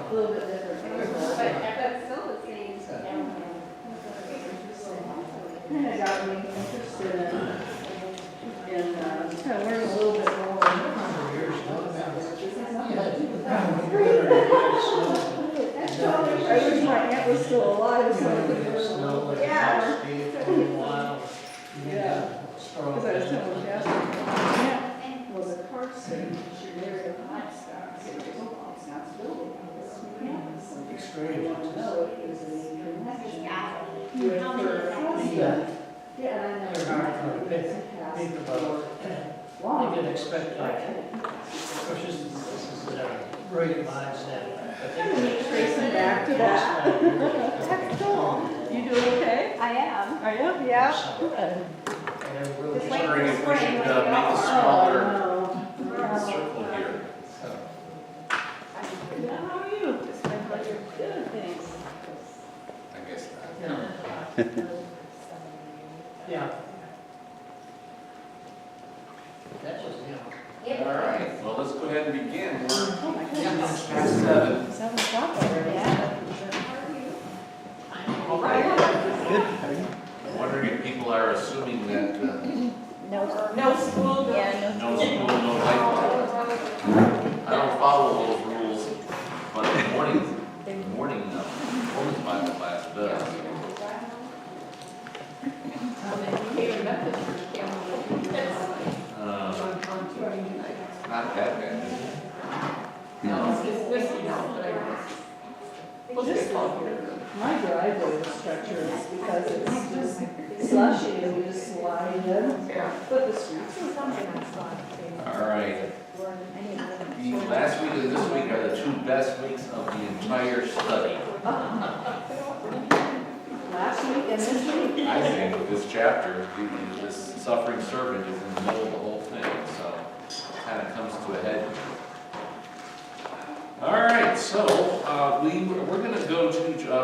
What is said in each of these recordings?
A little bit different. But still the same. Kind of got me interested in kind of learning a little bit more. I wish my aunt was still alive so I could learn a little bit. Yeah. Yeah. Because I was telling Jess, my aunt was a car student. She married a Hopscotch. So it was a Hopscotch building. Strange. I know it was a connection with her husband. Yeah, and I never Think about long. you can expect like, of course, this is a great mindset. I think Tracing back to that. That's cool. You doing okay? I am. Are you? Yeah. Good. And they're really Just just wait wondering for if we spring should when you make a are. smaller Oh, circle here. no. How are you? Good, thanks. I guess not. Yeah. That's just, All right, well, let's go ahead and begin. We're Oh, my goodness. past 7. 7 o'clock already. Yeah. All right. I'm wondering if people are assuming that No school. Yeah, no school, no life. I don't follow those rules, but the morning women's Bible class does. Not that bad, is it? Just my driveway was treacherous because it's just slushy and you just slide in. But the streets are fine. All right. The last week and this week are the 2 best weeks of the entire study. Last week and this week. I think this chapter, this suffering servant is in the middle of the whole thing, so it kind of comes to a head. All right, so we're going to go to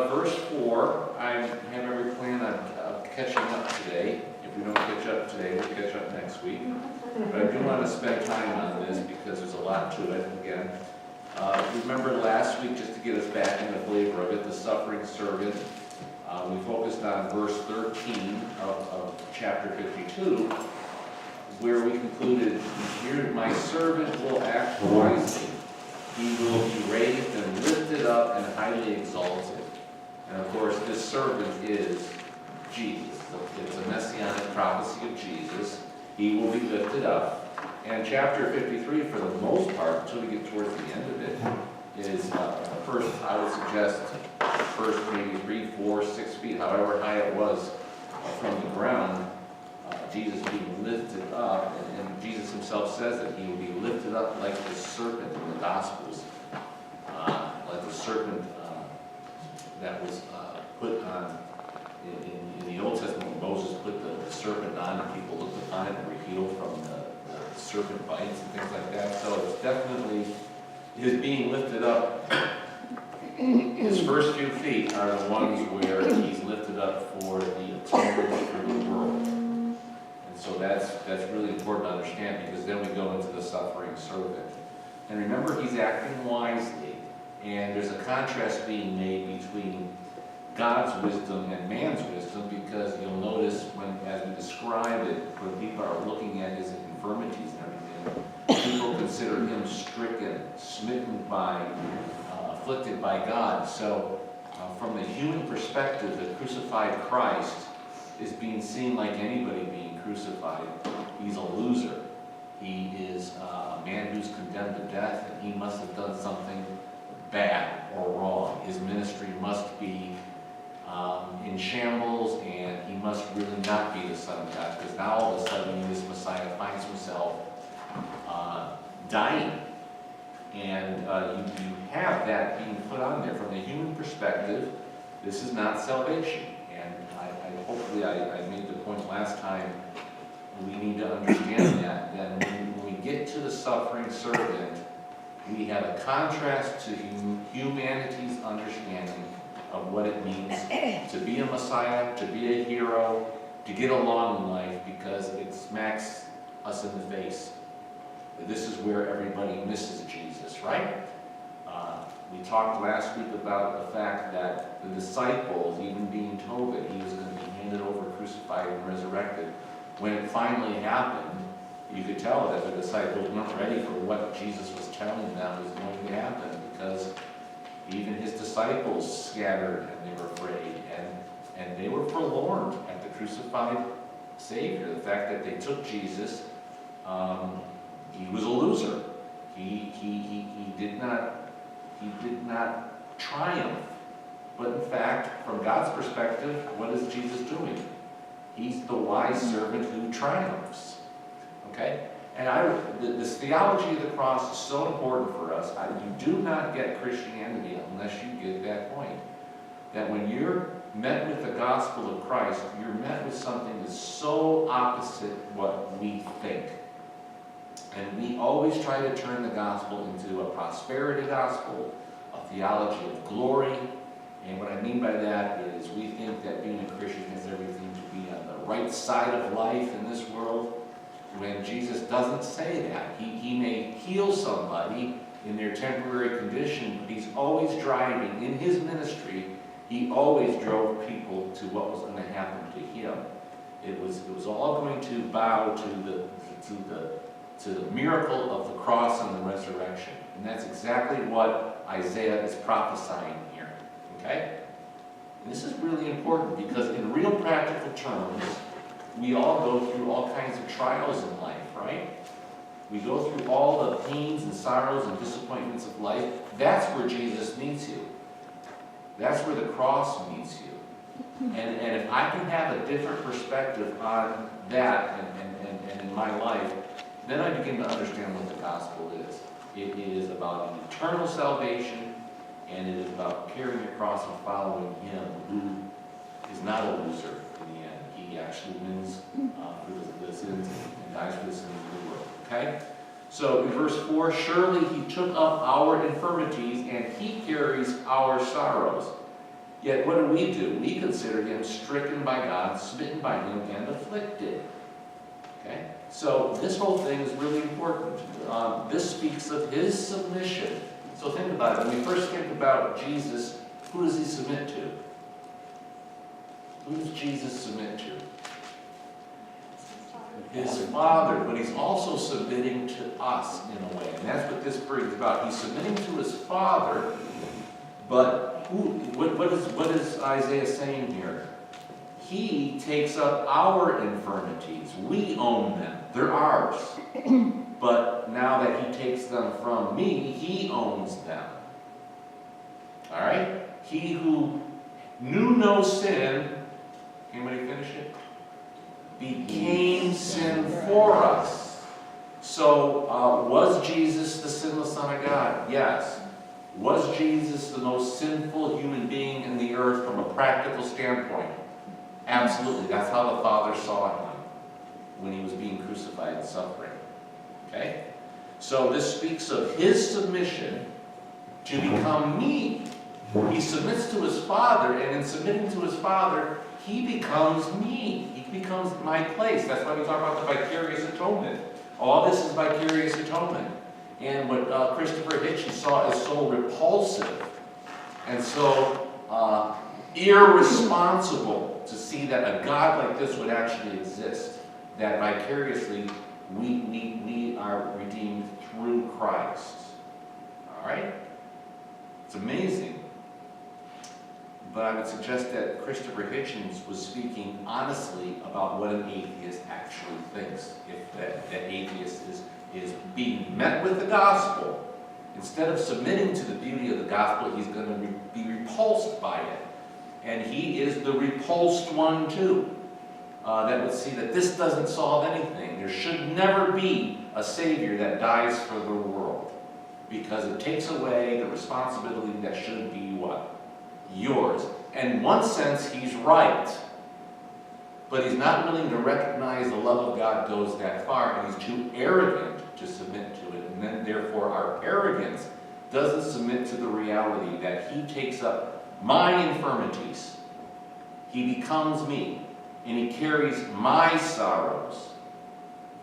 verse 4. I have every plan on catching up today. If we don't catch up today, we'll catch up next week. But I do want to spend time on this because there's a lot to it. Again, remember last week, just to get us back in the flavor of it, the suffering servant. We focused on verse 13 of chapter 52, where we concluded, "Here my servant will act wisely. He will be raised and lifted up and highly exalted." And of course, this servant is Jesus. It's a messianic prophecy of Jesus. He will be lifted up. And chapter 53, for the most part, until we get towards the end of it, is first, I would suggest, first maybe 3, 4, 6 feet, however high it was from the ground, Jesus being lifted up, and Jesus himself says that he will be lifted up like the serpent in the Gospels, like the serpent that was put on in the Old Testament. Moses put the serpent on, and people looked upon it and were healed from the serpent bites and things like that. So it's definitely his being lifted up. His first few feet are the ones where he's lifted up for the atonement for the world. And so that's really important to understand, because then we go into the suffering servant. And remember, he's acting wisely. And there's a contrast being made between God's wisdom and man's wisdom, because you'll notice when, as we describe it, when people are looking at his infirmities and everything, people consider him stricken, smitten by, afflicted by God. So from the human perspective, the crucified Christ is being seen like anybody being crucified. He's a loser. He is a man who's condemned to death, and he must have done something bad or wrong. His ministry must be in shambles, and he must really not be the Son of God, because now all of a sudden this Messiah finds himself dying. And you have that being put on there. From the human perspective, this is not salvation. And hopefully I made the point last time, we need to understand that when we get to the suffering servant, we have a contrast to humanity's understanding of what it means to be a Messiah, to be a hero, to get along in life, because it smacks us in the face. This is where everybody misses Jesus, right? We talked last week about the fact that the disciples, even being told that he was going to be handed over, crucified, and resurrected, when it finally happened, you could tell that the disciples weren't ready for what Jesus was telling them was going to happen, because even his disciples scattered and they were afraid, and they were forlorn at the crucified Savior. The fact that they took Jesus, he was a loser. He did not triumph. But in fact, from God's perspective, what is Jesus doing? He's the wise servant who triumphs. Okay? And this theology of the cross is so important for us. You do not get Christianity unless you get that point. That when you're met with the gospel of Christ, you're met with something that's so opposite what we think. And we always try to turn the gospel into a prosperity gospel, a theology of glory. And what I mean by that is we think that being a Christian has everything to be on the right side of life in this world, when Jesus doesn't say that. He may heal somebody in their temporary condition, but he's always driving, in his ministry, he always drove people to what was going to happen to him. It was all going to bow to the miracle of the cross and the resurrection. And that's exactly what Isaiah is prophesying here. Okay? And this is really important because in real practical terms, we all go through all kinds of trials in life, right? We go through all the pains and sorrows and disappointments of life. That's where Jesus meets you. That's where the cross meets you. And if I can have a different perspective on that and in my life, then I begin to understand what the gospel is. It is about an eternal salvation, and it is about carrying a cross and following him, who is not a loser in the end. He actually wins for the sins and dies for the sins of the world. Okay? So in verse 4, surely he took up our infirmities and he carries our sorrows. Yet what do? We consider him stricken by God, smitten by him, and afflicted. Okay? So this whole thing is really important. This speaks of his submission. So think about it. When we first think about Jesus, who does he submit to? Who does Jesus submit to? His Father, but he's also submitting to us in a way. And that's what this brings about. He's submitting to his Father, but what is Isaiah saying here? He takes up our infirmities. We own them. They're ours. But now that he takes them from me, he owns them. All right? He who knew no sin, anybody finish it? Became sin for us. So, was Jesus the sinless Son of God? Yes. Was Jesus the most sinful human being in the earth from a practical standpoint? Absolutely. That's how the Father saw him when he was being crucified and suffering. Okay? So this speaks of his submission to become me. He submits to his Father, and in submitting to his Father, he becomes me. He becomes my place. That's why we talk about the vicarious atonement. All this is vicarious atonement. And what Christopher Hitchens saw as so repulsive and so irresponsible to see that a God like this would actually exist, that vicariously we are redeemed through Christ. All right? It's amazing. But I would suggest that Christopher Hitchens was speaking honestly about what an atheist actually thinks. If that atheist is being met with the gospel, instead of submitting to the beauty of the gospel, he's going to be repulsed by it. And he is the repulsed one too. That would see that this doesn't solve anything. There should never be a Savior that dies for the world, because it takes away the responsibility that should be what? Yours. And in one sense, he's right, but he's not willing to recognize the love of God goes that far, and he's too arrogant to submit to it. And then, therefore, our arrogance doesn't submit to the reality that he takes up my infirmities. He becomes me, and he carries my sorrows.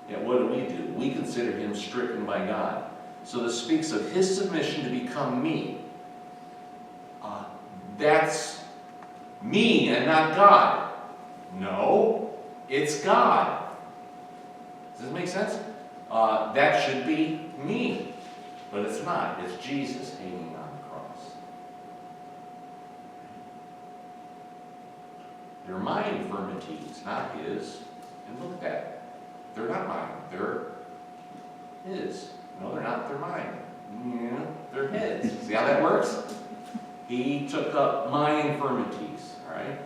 Yet what do? We consider him stricken by God. So this speaks of his submission to become me. That's me and not God. No, it's God. Does this make sense? That should be me, but it's not. It's Jesus hanging on the cross. They're my infirmities, not his. And look at that. They're not mine. They're his. No, they're not. They're mine. Yeah, they're his. See how that works? He took up my infirmities, all right?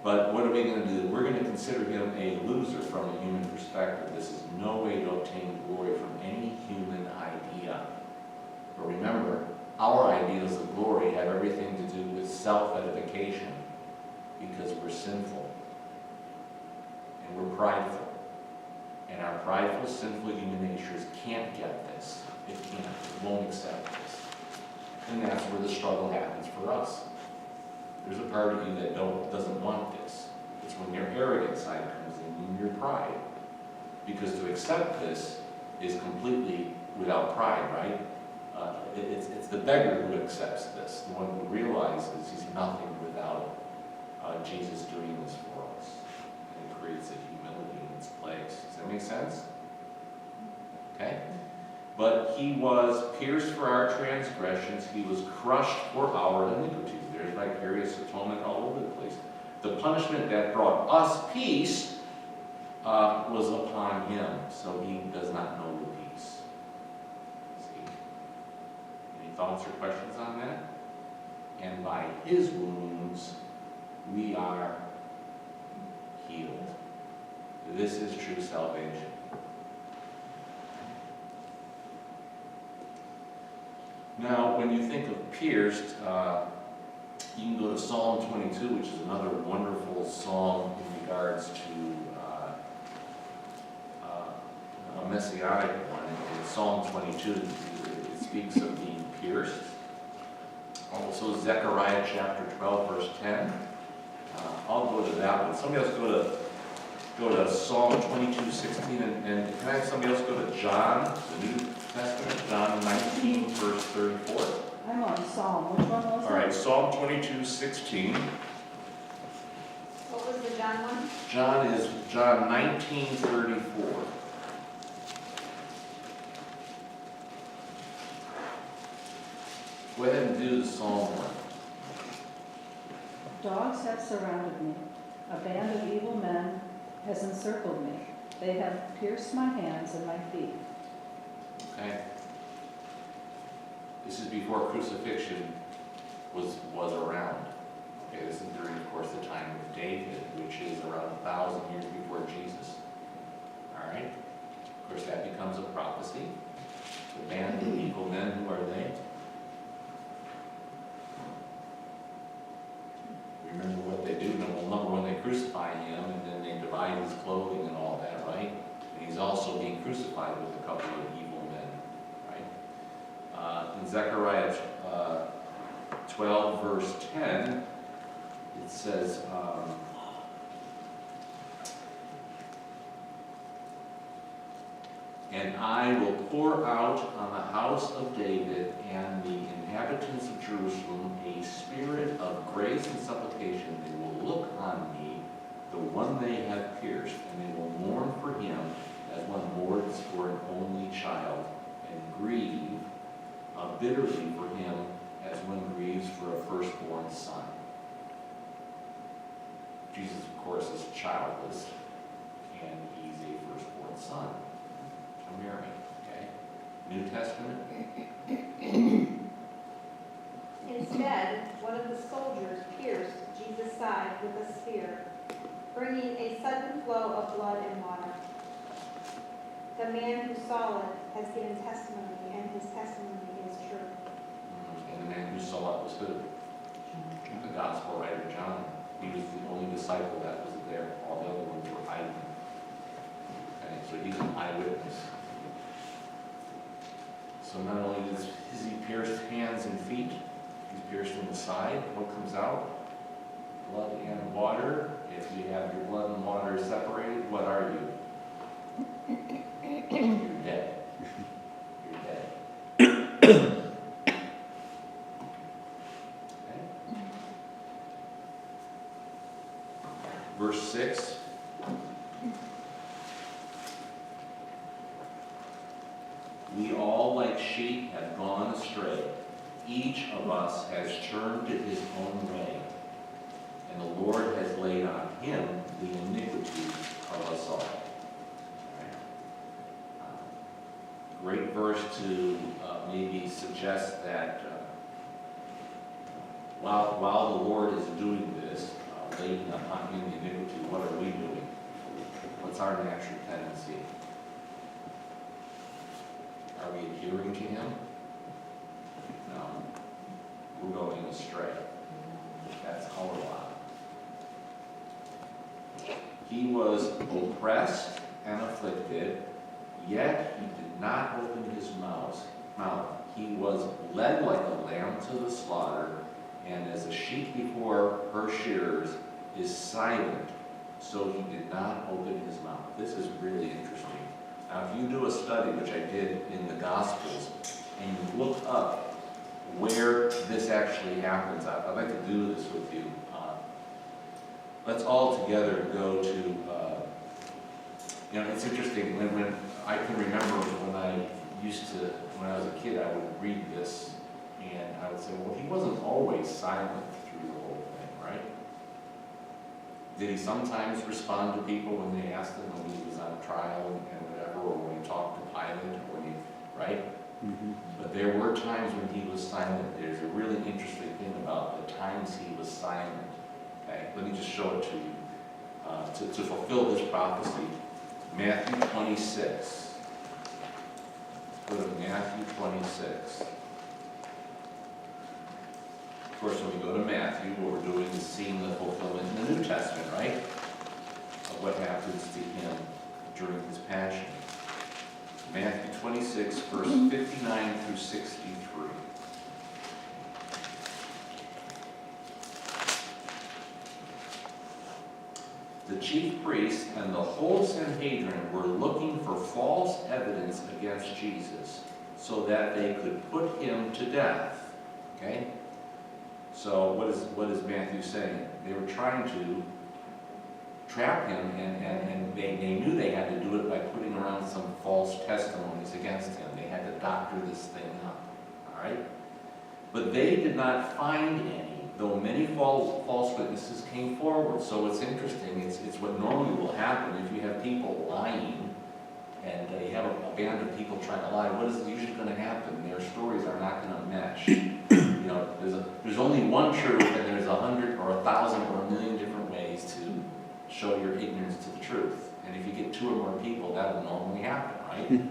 But what are we going to do? We're going to consider him a loser from a human perspective. This is no way to obtain glory from any human idea. But remember, our ideas of glory have everything to do with self-edification because we're sinful and we're prideful. And our prideful, sinful human natures can't get this. It can't. It won't accept this. And that's where the struggle happens for us. There's a part of you that doesn't want this. It's when your arrogant side comes in and your pride. Because to accept this is completely without pride, right? It's the beggar who accepts this, the one who realizes he's nothing without Jesus doing this for us. And it creates a humility in its place. Does that make sense? Okay? But he was pierced for our transgressions, he was crushed for our iniquities. There's vicarious atonement all over the place. The punishment that brought us peace was upon him, so he does not know the peace. See? Any thoughts or questions on that? And by his wounds, we are healed. This is true salvation. Now, when you think of pierced, you can go to Psalm 22, which is another wonderful psalm in regards to a messianic one. In Psalm 22, it speaks of being pierced. Also, Zechariah chapter 12, verse 10. I'll go to that one. Somebody else go to Psalm 22, 16, and can I have somebody else go to John, the New Testament, John 19, verse 34. I'm on Psalm, which one was it? All right, Psalm 22, 16. What was the John one? John is John 19, 34. Go ahead and do the Psalm one. Dogs have surrounded me. A band of evil men has encircled me. They have pierced my hands and my feet. Okay. This is before crucifixion was around. Okay, this is during, of course, the time of David, which is around 1,000 years before Jesus. All right? Of course, that becomes a prophecy. The band of evil men, who are they? Remember what they do. Well, number one, they crucify him, and then they divide his clothing and all that, right? And he's also being crucified with a couple of evil men, right? In Zechariah 12, verse 10, it says, and I will pour out on the house of David and the inhabitants of Jerusalem a spirit of grace and supplication. They will look on me, the one they have pierced, and they will mourn for him as one mourns for an only child, and grieve bitterly for him as one grieves for a firstborn son. Jesus, of course, is childless, and he's a firstborn son to Mary. Okay? New Testament. Instead, one of the soldiers pierced Jesus' side with a spear, bringing a sudden flow of blood and water. The man who saw it has given testimony, and his testimony is true. And the man who saw it was who? The gospel writer John. He was the only disciple that was there. All the other ones were hiding. Okay, so he's an eyewitness. So not only is he pierced hands and feet, he's pierced in the side. What comes out? Blood and water. If you have your blood and water separated, what are you? You're dead. You're dead. Okay? verse 6. We all like sheep have gone astray. Each of us has turned to his own way. And the Lord has laid on him the iniquity of us all. Great verse to maybe suggest that while the Lord is doing this, laying upon him the iniquity, what are we doing? What's our natural tendency? Are we adhering to him? No. We're going astray. That's our lot. He was oppressed and afflicted, yet he did not open his mouth. He was led like a lamb to the slaughter, and as a sheep before her shearers is silent, so he did not open his mouth. This is really interesting. Now, if you do a study, which I did in the Gospels, and you look up where this actually happens, I'd like to do this with you. Let's all together go to, it's interesting, when I can remember when I was a kid, I would read this, and I would say, well, he wasn't always silent through the whole thing, right? Did he sometimes respond to people when they asked him when he was on trial and whatever, or when he talked to Pilate, or when he, right? Mm-hmm. But there were times when he was silent. There's a really interesting thing about the times he was silent. Okay, let me just show it to you. To fulfill this prophecy, Matthew 26. Go to Matthew 26. Of course, when we go to Matthew, what we're doing is seeing the fulfillment in the New Testament, right? Of what happens to him during his passion. Matthew 26, verse 59 through 63. The chief priests and the whole Sanhedrin were looking for false evidence against Jesus so that they could put him to death. Okay? So what is Matthew saying? They were trying to trap him, and they knew they had to do it by putting around some false testimonies against him. They had to doctor this thing up. All right? But they did not find any, though many false witnesses came forward. So it's interesting. It's what normally will happen if you have people lying, and you have a band of people trying to lie. What is usually going to happen? Their stories are not going to mesh. There's only one truth, and there's 100 or 1,000 or 1,000,000 different ways to show your ignorance to the truth. And if you get 2 or more people, that will normally happen, right?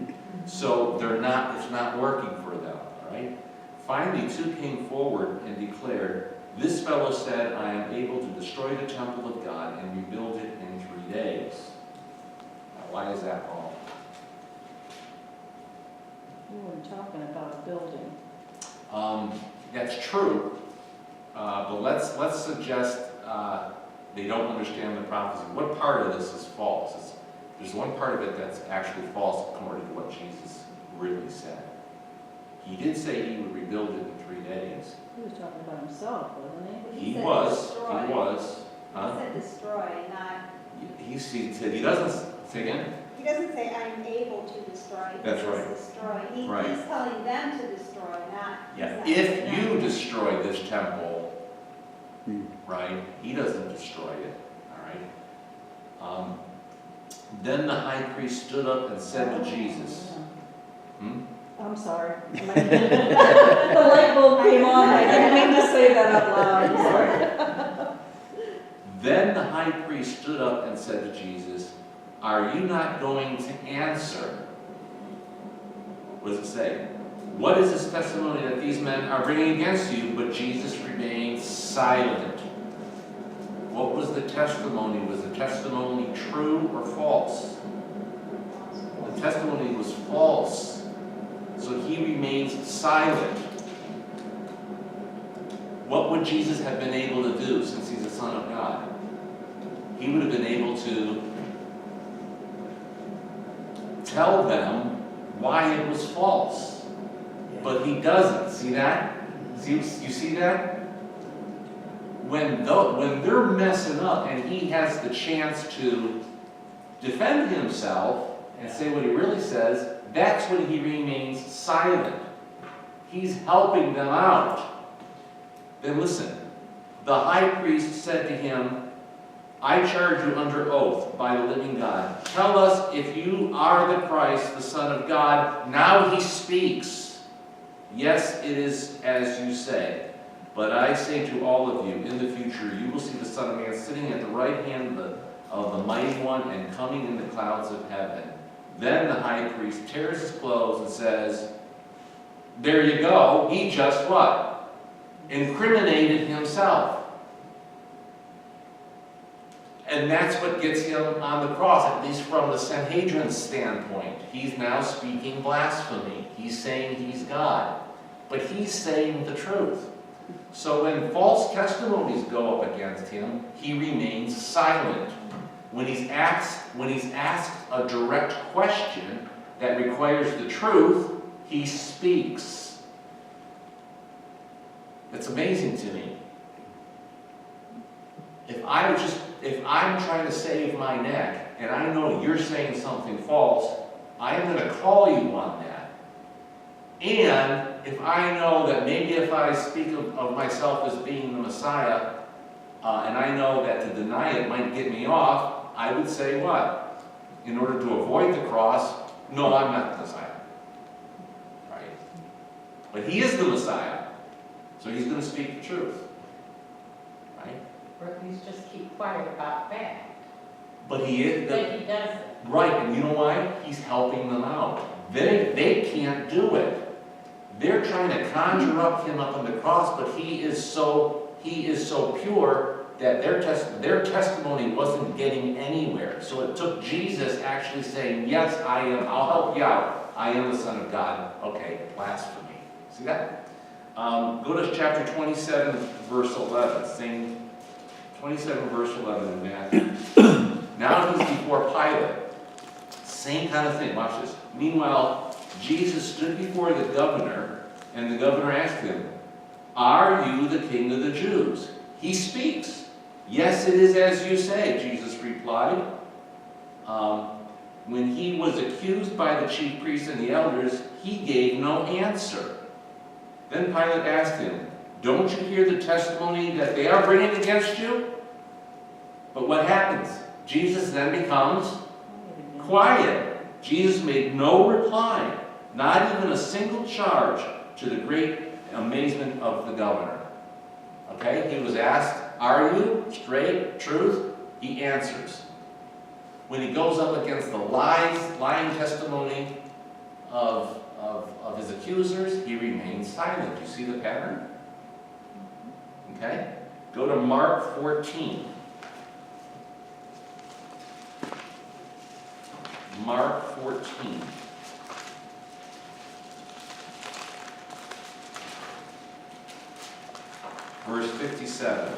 So it's not working for them, all right? Finally, 2 came forward and declared, "This fellow said, I am able to destroy the temple of God and rebuild it in 3 days." Now, why is that wrong? We were talking about a building. That's true, but let's suggest they don't understand the prophecy. What part of this is false? There's one part of it that's actually false according to what Jesus really said. He did say he would rebuild it in 3 days. He was talking about himself, wasn't he? He said was. destroy. He was. Huh? He said destroy, not, He said he doesn't. Say again? he doesn't say I am able to destroy. He That's says right. destroy. Right. He's telling them to destroy, not. Yeah. he's not If telling you them. destroy this temple, right? He doesn't destroy it. All right. Then the high priest stood up and said to Jesus. I'm sorry. The light bulb came on. I didn't mean to say that out loud. I'm sorry. Then the high priest stood up and said to Jesus, "Are you not going to answer?" What does it say? "What is this testimony that these men are bringing against you?" But Jesus remained silent. What was the testimony? Was the testimony true or false? The testimony was false. So he remains silent. What would Jesus have been able to do since he's the Son of God? He would have been able to tell them why it was false. But he doesn't. See that? You see that? when they're messing up and he has the chance to defend himself and say what he really says, that's when he remains silent. He's helping them out. Then listen, the high priest said to him, I charge you under oath by the living God. Tell us if you are the Christ, the Son of God. Now he speaks. Yes, it is as you say. But I say to all of you, in the future you will see the Son of Man sitting at the right hand of the Mighty One and coming in the clouds of heaven. Then the high priest tears his clothes and says, there you go, he just what? Incriminated himself. And that's what gets him on the cross, at least from the Sanhedrin's standpoint. He's now speaking blasphemy. He's saying he's God. But he's saying the truth. So when false testimonies go up against him, he remains silent. When he's asked a direct question that requires the truth, he speaks. It's amazing to me. If I'm trying to save my neck and I know you're saying something false, I am going to call you on that. And if I know that maybe if I speak of myself as being the Messiah, and I know that to deny it might get me off, I would say what? In order to avoid the cross, no, I'm not the Messiah. Right? But he is the Messiah. So he's going to speak the truth. Right? Or at least just keep quiet about that. But he is. But he does. Right, and you know why? He's helping them out. They can't do it. They're trying to conjure up him up on the cross, but he is so pure that their testimony wasn't getting anywhere. So it took Jesus actually saying, yes, I am, I'll help you out. I am the Son of God. Okay, blasphemy. See that? Go to chapter 27, verse 11. Same 27, verse 11 in Matthew. Now he's before Pilate. Same kind of thing. Watch this. Meanwhile, Jesus stood before the governor, and the governor asked him, are you the king of the Jews? He speaks. Yes, it is as you say, Jesus replied. When he was accused by the chief priests and the elders, he gave no answer. Then Pilate asked him, don't you hear the testimony that they are bringing against you? But what happens? Jesus then becomes quiet. Jesus made no reply, not even a single charge, to the great amazement of the governor. Okay, he was asked, are you straight, truth? He answers. When he goes up against the lying testimony of his accusers, he remains silent. You see the pattern? Okay, go to Mark 14. Mark 14. Verse 57.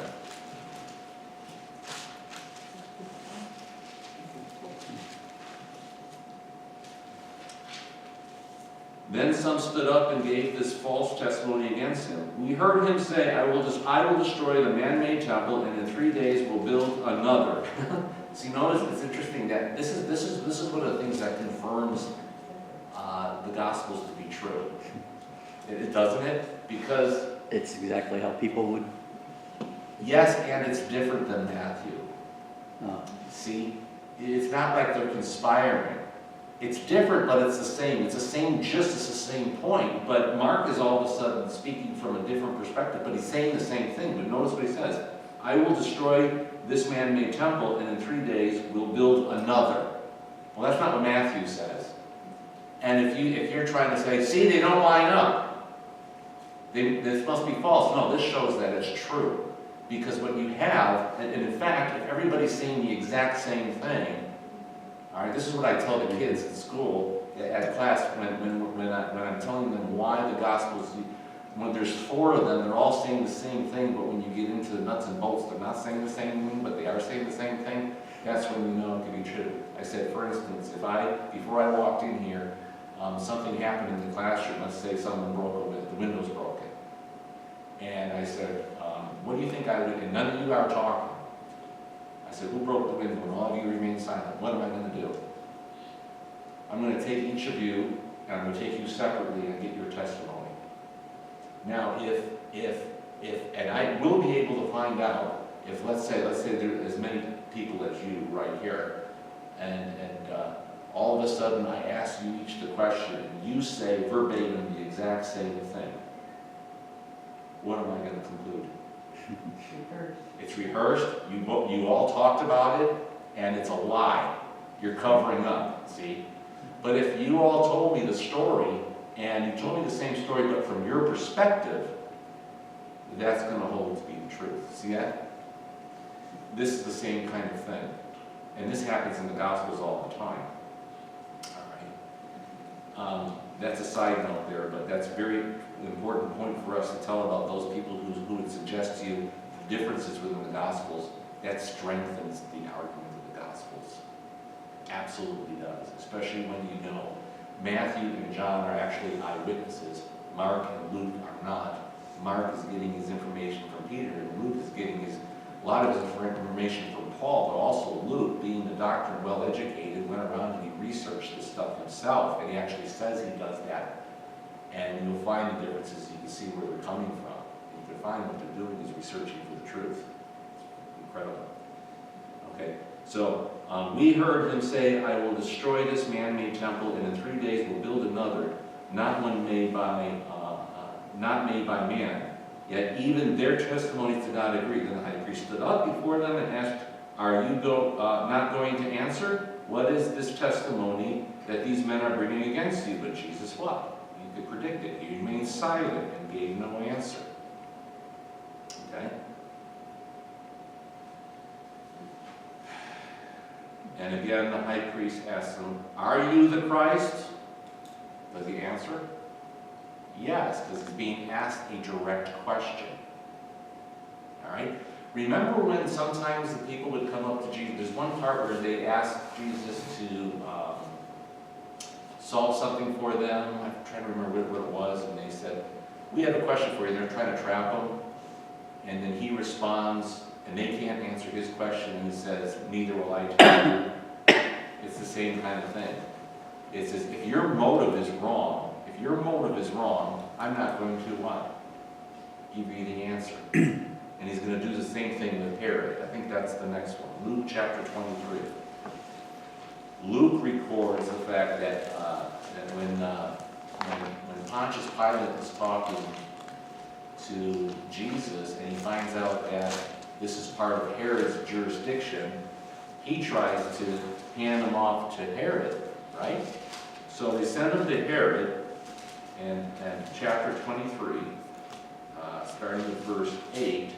Then some stood up and gave this false testimony against him. We heard him say, I will destroy the man-made temple, and in 3 days will build another. See, notice it's interesting that this is one of the things that confirms the Gospels to be true. It doesn't it? Because it's exactly how people would. Yes, and it's different than Matthew. Oh. See, it's not like they're conspiring. It's different, but it's the same. It's the same, just as the same point. But Mark is all of a sudden speaking from a different perspective, but he's saying the same thing. But notice what he says. I will destroy this man-made temple, and in 3 days we'll build another. Well, that's not what Matthew says. And if you're trying to say, see, they don't line up. This must be false. No, this shows that it's true. Because what you have, and in fact, if everybody's saying the exact same thing, all right, this is what I tell the kids at school, at class, when I'm telling them why the Gospels, when there's 4 of them, they're all saying the same thing, but when you get into the nuts and bolts, they're not saying the same thing, but they are saying the same thing. That's when you know it can be true. I said, for instance, before I walked in here, something happened in the classroom. Let's say someone broke the windows broken. And I said, what what do you think I would do? And none of you are talking. I said, who broke the window? And all of you remain silent. What am I going to do? I'm going to take each of you, and I'm going to take you separately and get your testimony. Now, and I will be able to find out if, let's say there are as many people as you right here, and all of a sudden I ask you each the question, and you say verbatim the exact same thing. What am I going to conclude? It's rehearsed. You all talked about it, and it's a lie. You're covering up, see? But if you all told me the story, and you told me the same story, but from your perspective, that's going to hold to be the truth. See that? This is the same kind of thing. And this happens in the Gospels all the time. All right. That's a side note there, but that's a very important point for us to tell about those people who would suggest to you differences within the Gospels. That strengthens the argument of the Gospels. Absolutely does, especially when you know Matthew and John are actually eyewitnesses. Mark and Luke are not. Mark is getting his information from Peter, and Luke is getting a lot of his information from Paul, but also Luke, being a doctor and well-educated, went around and he researched this stuff himself, and he actually says he does that. And you'll find the differences. You can see where they're coming from. You can find what they're doing is researching for the truth. It's incredible. Okay, so we heard him say, I will destroy this man-made temple, and in 3 days will build another, not made by man. Yet even their testimonies did not agree. Then the high priest stood up before them and asked, are you not going to answer? What is this testimony that these men are bringing against you? But Jesus what? You could predict it. He remained silent and gave no answer. Okay? And again, the high priest asked him, are you the Christ? Does he answer? Yes, because he's being asked a direct question. All right? Remember when sometimes the people would come up to Jesus, there's one part where they asked Jesus to solve something for them. I'm trying to remember what it was, and they said, we have a question for you. They're trying to trap him. And then he responds, and they can't answer his question, and he says, neither will I tell you. It's the same kind of thing. It says, if your motive is wrong, I'm not going to what? Give you the answer. And he's going to do the same thing with Herod. I think that's the next one. Luke chapter 23. Luke records the fact that when Pontius Pilate is talking to Jesus and he finds out that this is part of Herod's jurisdiction, he tries to hand him off to Herod, right? So they send him to Herod, and chapter 23, starting with verse 8,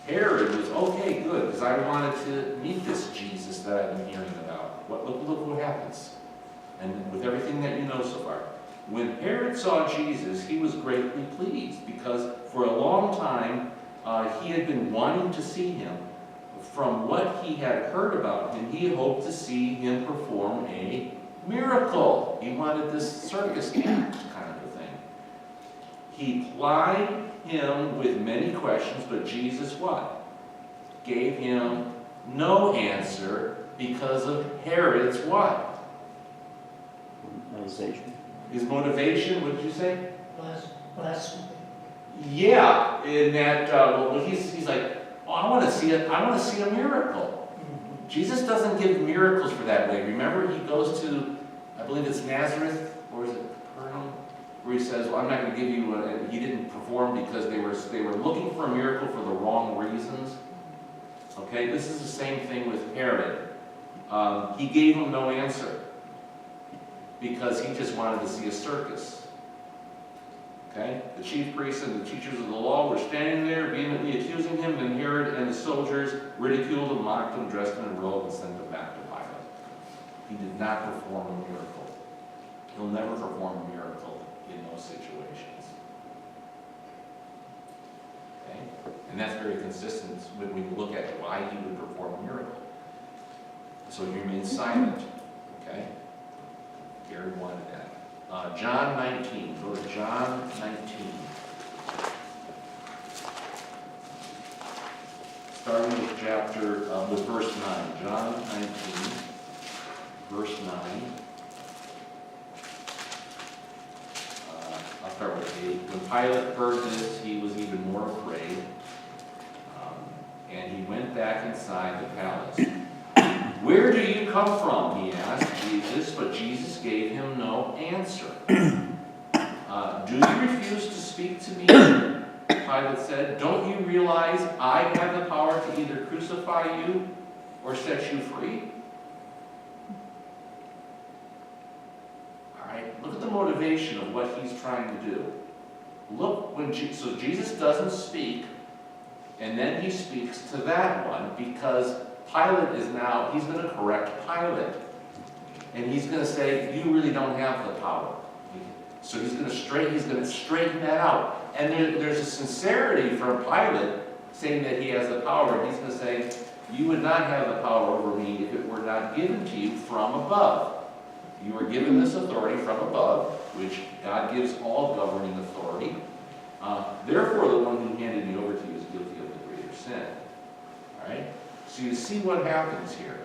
Herod was, okay, good, because I wanted to meet this Jesus that I've been hearing about. Look what happens. And with everything that you know so far. When Herod saw Jesus, he was greatly pleased, because for a long time, he had been wanting to see him. From what he had heard about him, he hoped to see him perform a miracle. He wanted this circus act kind of a thing. He plied him with many questions, but Jesus what? Gave him no answer because of Herod's what? Motivation. His motivation, what did you say? Blasphemy. Yeah, in that, he's like, oh, I want to see a miracle. Jesus doesn't give miracles for that way. Remember, he goes to, I believe it's Nazareth, or is it Capernaum, where he says, well, I'm not going to give you, he didn't perform because they were looking for a miracle for the wrong reasons. Okay, this is the same thing with Herod. He gave him no answer because he just wanted to see a circus. Okay? The chief priests and the teachers of the law were standing there vehemently accusing him, and Herod and the soldiers ridiculed him, mocked him, dressed him in a robe, and sent him back to Pilate. He did not perform a miracle. He'll never perform a miracle in those situations. Okay? And that's very consistent when we look at why he would perform a miracle. So he remains silent. Okay? Herod wanted that. John 19. Go to John 19. starting with with verse 9, John 19, verse 9. I'll start with 8. When Pilate heard this, he was even more afraid, and he went back inside the palace. Where do you come from? He asked Jesus, but Jesus gave him no answer. Do you refuse to speak to me? Pilate said, don't you realize I have the power to either crucify you or set you free? All right, look at the motivation of what he's trying to do. Look, so Jesus doesn't speak, and then he speaks to that one because Pilate is now, he's going to correct Pilate. And he's going to say, you really don't have the power. So he's going to straighten that out. And there's a sincerity from Pilate saying that he has the power. He's going to say, you would not have the power over me if it were not given to you from above. You were given this authority from above, which God gives all governing authority. Therefore, the one who handed me over to you is guilty of the greater sin. All right? So you see what happens here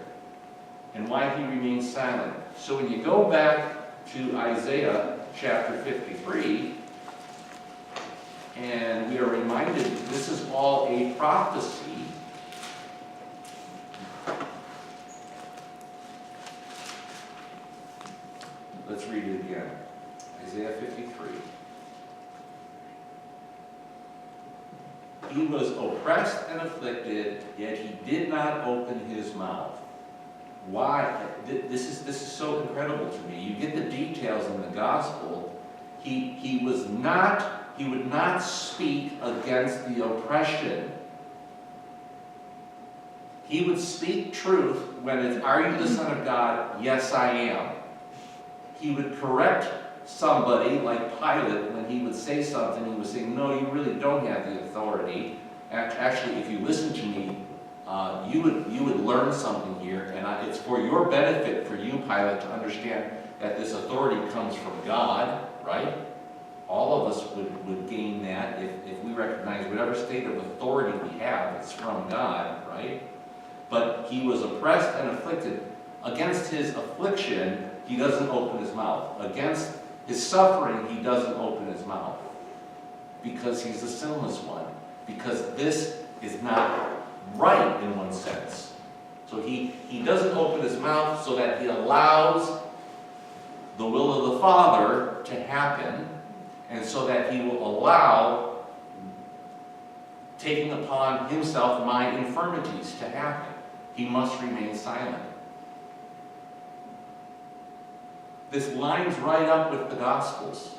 and why he remains silent. So when you go back to Isaiah chapter 53, and we are reminded this is all a prophecy. Let's read it again. Isaiah 53. He was oppressed and afflicted, yet he did not open his mouth. Why? This is so incredible to me. You get the details in the gospel. He would not speak against the oppression. He would speak truth when it's, are you the Son of God? Yes, I am. He would correct somebody like Pilate when he would say something. He would say, no, you really don't have the authority. Actually, if you listen to me, you would learn something here, and it's for your benefit, for you, Pilate, to understand that this authority comes from God, right? All of us would gain that if we recognize whatever state of authority we have, it's from God, right? But he was oppressed and afflicted. Against his affliction, he doesn't open his mouth. Against his suffering, he doesn't open his mouth. Because he's the sinless one. Because this is not right in one sense. So he doesn't open his mouth so that he allows the will of the Father to happen, and so that he will allow taking upon himself my infirmities to happen. He must remain silent. This lines right up with the Gospels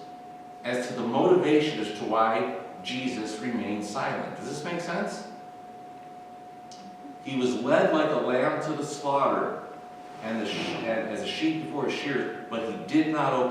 as to the motivation as to why Jesus remained silent. Does this make sense? He was led like a lamb to the slaughter, and as a sheep before his shears, but he did not open